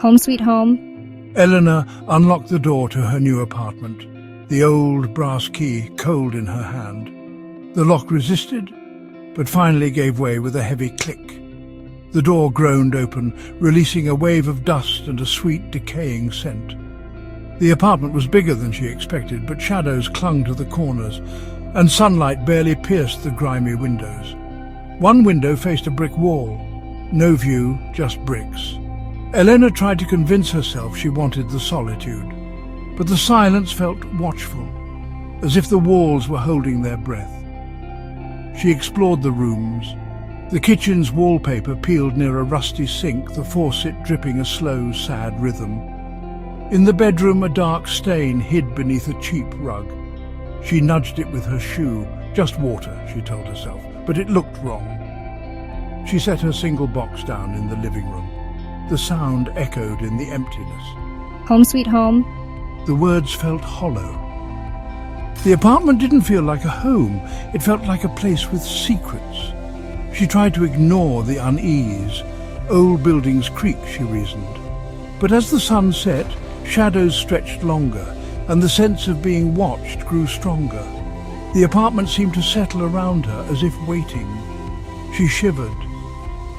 Home sweet home. Elena unlocked the door to her new apartment, the old brass key cold in her hand. The lock resisted, but finally gave way with a heavy click. The door groaned open, releasing a wave of dust and a sweet, decaying scent. The apartment was bigger than she expected, but shadows clung to the corners, and sunlight barely pierced the grimy windows. One window faced a brick wall. No view, just bricks. Elena tried to convince herself she wanted the solitude, but the silence felt watchful, as if the walls were holding their breath. She explored the rooms. The kitchen's wallpaper peeled near a rusty sink, the faucet dripping a slow, sad rhythm. In the bedroom, a dark stain hid beneath a cheap rug. She nudged it with her shoe. Just water, she told herself, but it looked wrong. She set her single box down in the living room. The sound echoed in the emptiness. Home sweet home. The words felt hollow. The apartment didn't feel like a home. It felt like a place with secrets. She tried to ignore the unease. Old buildings creak, she reasoned. But as the sun set, shadows stretched longer, and the sense of being watched grew stronger. The apartment seemed to settle around her as if waiting. She shivered,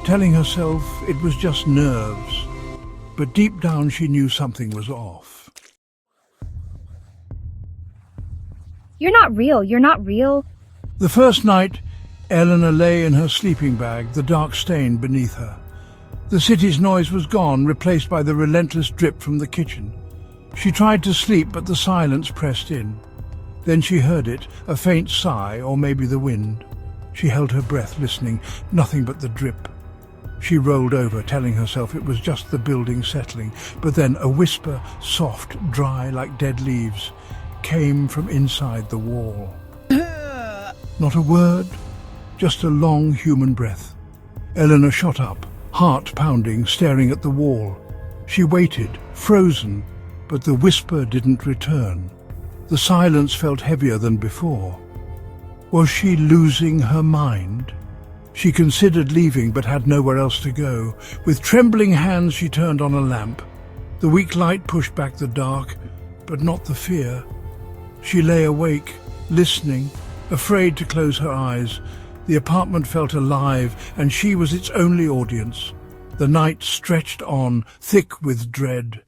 telling herself it was just nerves. But deep down she knew something was off. You're not real, you're not real. The first night, Elena lay in her sleeping bag, the dark stain beneath her. The city's noise was gone, replaced by the relentless drip from the kitchen. She tried to sleep, but the silence pressed in. Then she heard it, a faint sigh, or maybe the wind. She held her breath, listening, nothing but the drip. She rolled over, telling herself it was just the building settling, but then a whisper, soft, dry, like dead leaves, came from inside the wall. Not a word, just a long human breath. Elena shot up, heart pounding, staring at the wall. She waited, frozen, but the whisper didn't return. The silence felt heavier than before. Was she losing her mind? She considered leaving, but had nowhere else to go. With trembling hands she turned on a lamp. The weak light pushed back the dark, but not the fear. She lay awake, listening, afraid to close her eyes. The apartment felt alive, and she was its only audience. The night stretched on, thick with dread.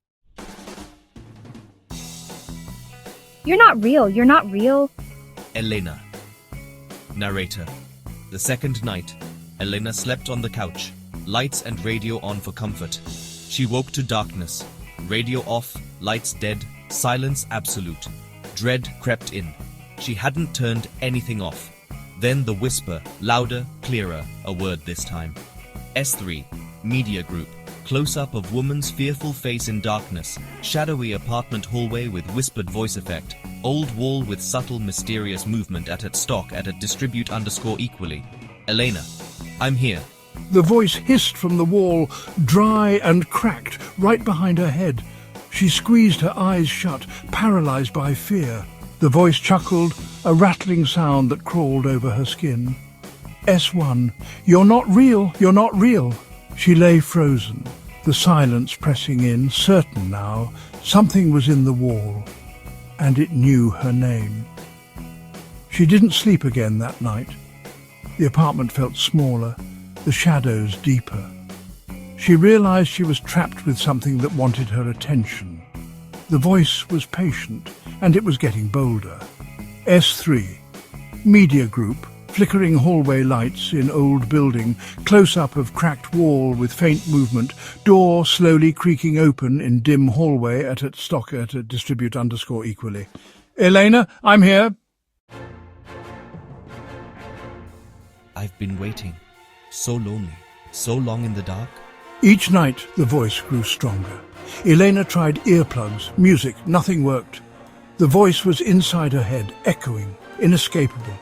You're not real, you're not real. Elena. Narrator. The second night, Elena slept on the couch, lights and radio on for comfort. She woke to darkness. Radio off, lights dead, silence absolute. Dread crept in. She hadn't turned anything off. Then the whisper, louder, clearer, a word this time. S3, Media Group. Close-up of woman's fearful face in darkness. Shadowy apartment hallway with whispered voice effect. Old wall with subtle, mysterious movement at stock at distribute_equally. Elena, I'm here. The voice hissed from the wall, dry and cracked, right behind her head. She squeezed her eyes shut, paralyzed by fear. The voice chuckled, a rattling sound that crawled over her skin. S1, you're not real, you're not real. She lay frozen, the silence pressing in, certain now. Something was in the wall, and it knew her name. She didn't sleep again that night. The apartment felt smaller, the shadows deeper. She realized she was trapped with something that wanted her attention. The voice was patient, and it was getting bolder. S3, Media Group, flickering hallway lights in old building, close-up of cracked wall with faint movement, door slowly creaking open in dim hallway at distribute_equally. Elena, I'm here. I've been waiting. So lonely. So long in the dark. Each night the voice grew stronger. Elena tried earplugs, music, nothing worked. The voice was inside her head, echoing, inescapable.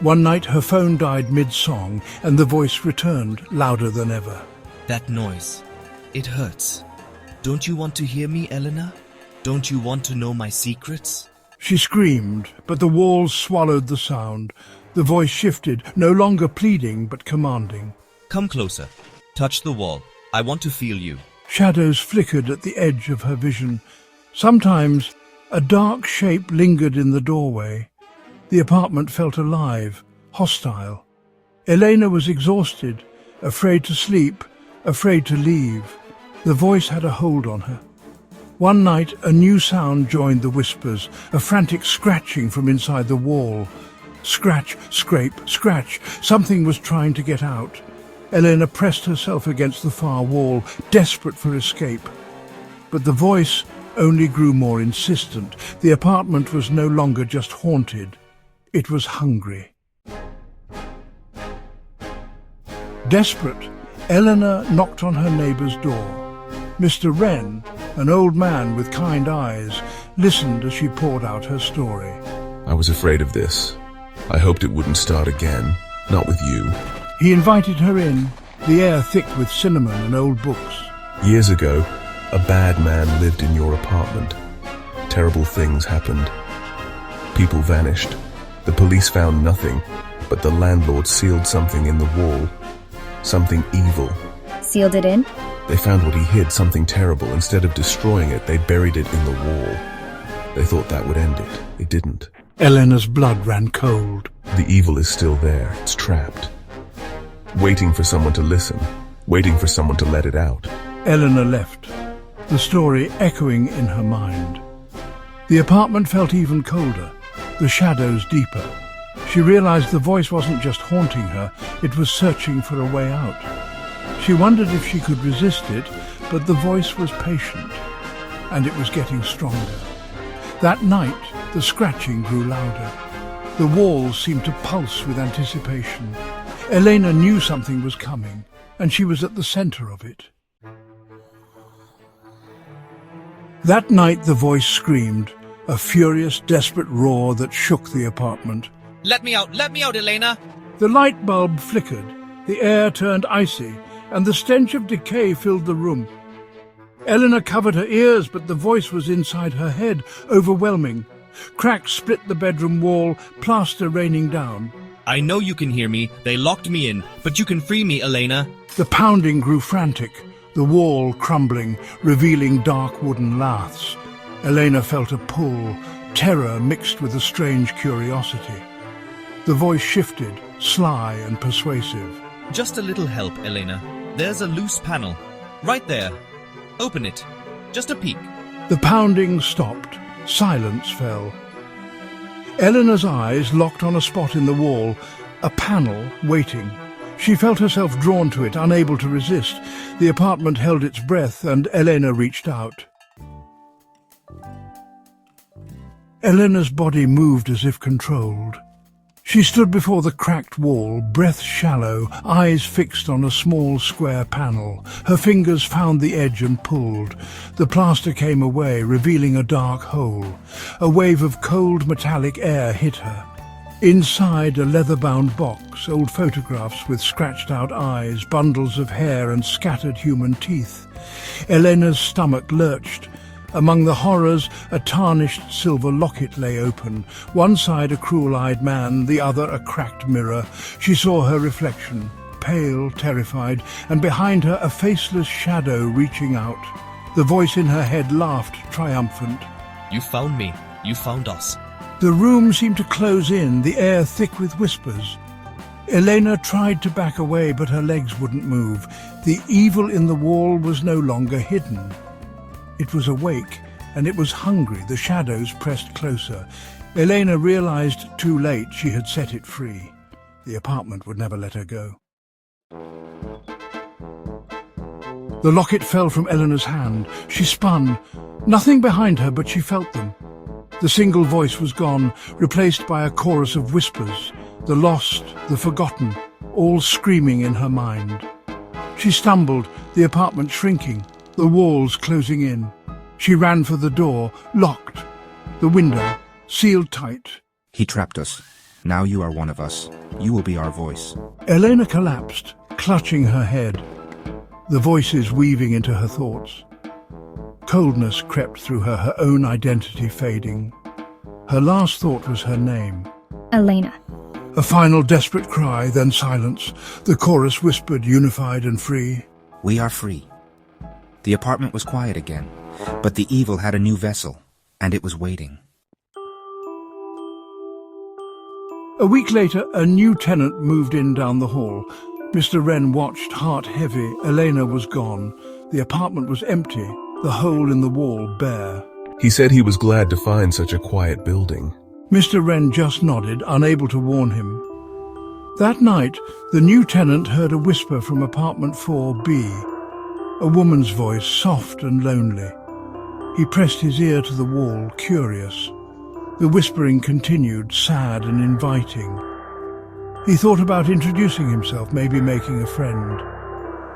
One night her phone died mid-song, and the voice returned, louder than ever. That noise. It hurts. Don't you want to hear me, Elena? Don't you want to know my secrets? She screamed, but the walls swallowed the sound. The voice shifted, no longer pleading, but commanding. Come closer. Touch the wall. I want to feel you. Shadows flickered at the edge of her vision. Sometimes a dark shape lingered in the doorway. The apartment felt alive, hostile. Elena was exhausted, afraid to sleep, afraid to leave. The voice had a hold on her. One night, a new sound joined the whispers, a frantic scratching from inside the wall. Scratch, scrape, scratch. Something was trying to get out. Elena pressed herself against the far wall, desperate for escape. But the voice only grew more insistent. The apartment was no longer just haunted. It was hungry. Desperate, Elena knocked on her neighbour's door. Mr. Wren, an old man with kind eyes, listened as she poured out her story. I was afraid of this. I hoped it wouldn't start again, not with you. He invited her in, the air thick with cinnamon and old books. Years ago, a bad man lived in your apartment. Terrible things happened. People vanished. The police found nothing, but the landlord sealed something in the wall. Something evil. Sealed it in? They found what he hid, something terrible. Instead of destroying it, they buried it in the wall. They thought that would end it. It didn't. Elena's blood ran cold. The evil is still there. It's trapped. Waiting for someone to listen. Waiting for someone to let it out. Elena left, the story echoing in her mind. The apartment felt even colder, the shadows deeper. She realized the voice wasn't just haunting her, it was searching for a way out. She wondered if she could resist it, but the voice was patient, and it was getting stronger. That night, the scratching grew louder. The walls seemed to pulse with anticipation. Elena knew something was coming, and she was at the center of it. That night the voice screamed, a furious, desperate roar that shook the apartment. Let me out, Elena! The light bulb flickered, the air turned icy, and the stench of decay filled the room. Elena covered her ears, but the voice was inside her head, overwhelming. Cracks split the bedroom wall, plaster raining down. I know you can hear me. They locked me in, but you can free me, Elena. The pounding grew frantic, the wall crumbling, revealing dark wooden laths. Elena felt a pull, terror mixed with a strange curiosity. The voice shifted, sly and persuasive. Just a little help, Elena. There's a loose panel. Right there. Open it. Just a peek. The pounding stopped. Silence fell. Eleanor's eyes locked on a spot in the wall, a panel waiting. She felt herself drawn to it, unable to resist. The apartment held its breath, and Elena reached out. Eleanor's body moved as if controlled. She stood before the cracked wall, breath shallow, eyes fixed on a small square panel. Her fingers found the edge and pulled. The plaster came away, revealing a dark hole. A wave of cold metallic air hit her. Inside, a leather-bound box, old photographs with scratched-out eyes, bundles of hair and scattered human teeth. Elena's stomach lurched. Among the horrors, a tarnished silver locket lay open. One side a cruel-eyed man, the other a cracked mirror. She saw her reflection, pale, terrified, and behind her a faceless shadow reaching out. The voice in her head laughed, triumphant. You found me. You found us. The room seemed to close in, the air thick with whispers. Elena tried to back away, but her legs wouldn't move. The evil in the wall was no longer hidden. It was awake, and it was hungry. The shadows pressed closer. Elena realized too late she had set it free. The apartment would never let her go. The locket fell from Eleanor's hand. She spun. Nothing behind her, but she felt them. The single voice was gone, replaced by a chorus of whispers. The lost, the forgotten, all screaming in her mind. She stumbled, the apartment shrinking, the walls closing in. She ran for the door, locked. The window, sealed tight. He trapped us. Now you are one of us. You will be our voice. Elena collapsed, clutching her head. The voices weaving into her thoughts. Coldness crept through her, her own identity fading. Her last thought was her name. Elena. A final desperate cry, then silence. The chorus whispered, unified and free. We are free. The apartment was quiet again, but the evil had a new vessel, and it was waiting. A week later, a new tenant moved in down the hall. Mr. Wren watched, heart heavy. Elena was gone. The apartment was empty, the hole in the wall bare. He said he was glad to find such a quiet building. Mr. Wren just nodded, unable to warn him. That night, the new tenant heard a whisper from apartment 4B, a woman's voice, soft and lonely. He pressed his ear to the wall, curious. The whispering continued, sad and inviting. He thought about introducing himself, maybe making a friend.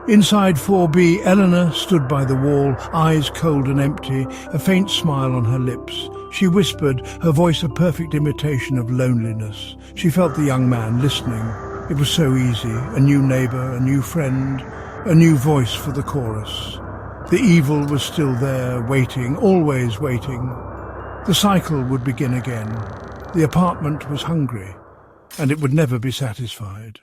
Inside 4B, Elena stood by the wall, eyes cold and empty, a faint smile on her lips. She whispered, her voice a perfect imitation of loneliness. She felt the young man listening. It was so easy, a new neighbour, a new friend, a new voice for the chorus. The evil was still there, waiting, always waiting. The cycle would begin again. The apartment was hungry, and it would never be satisfied.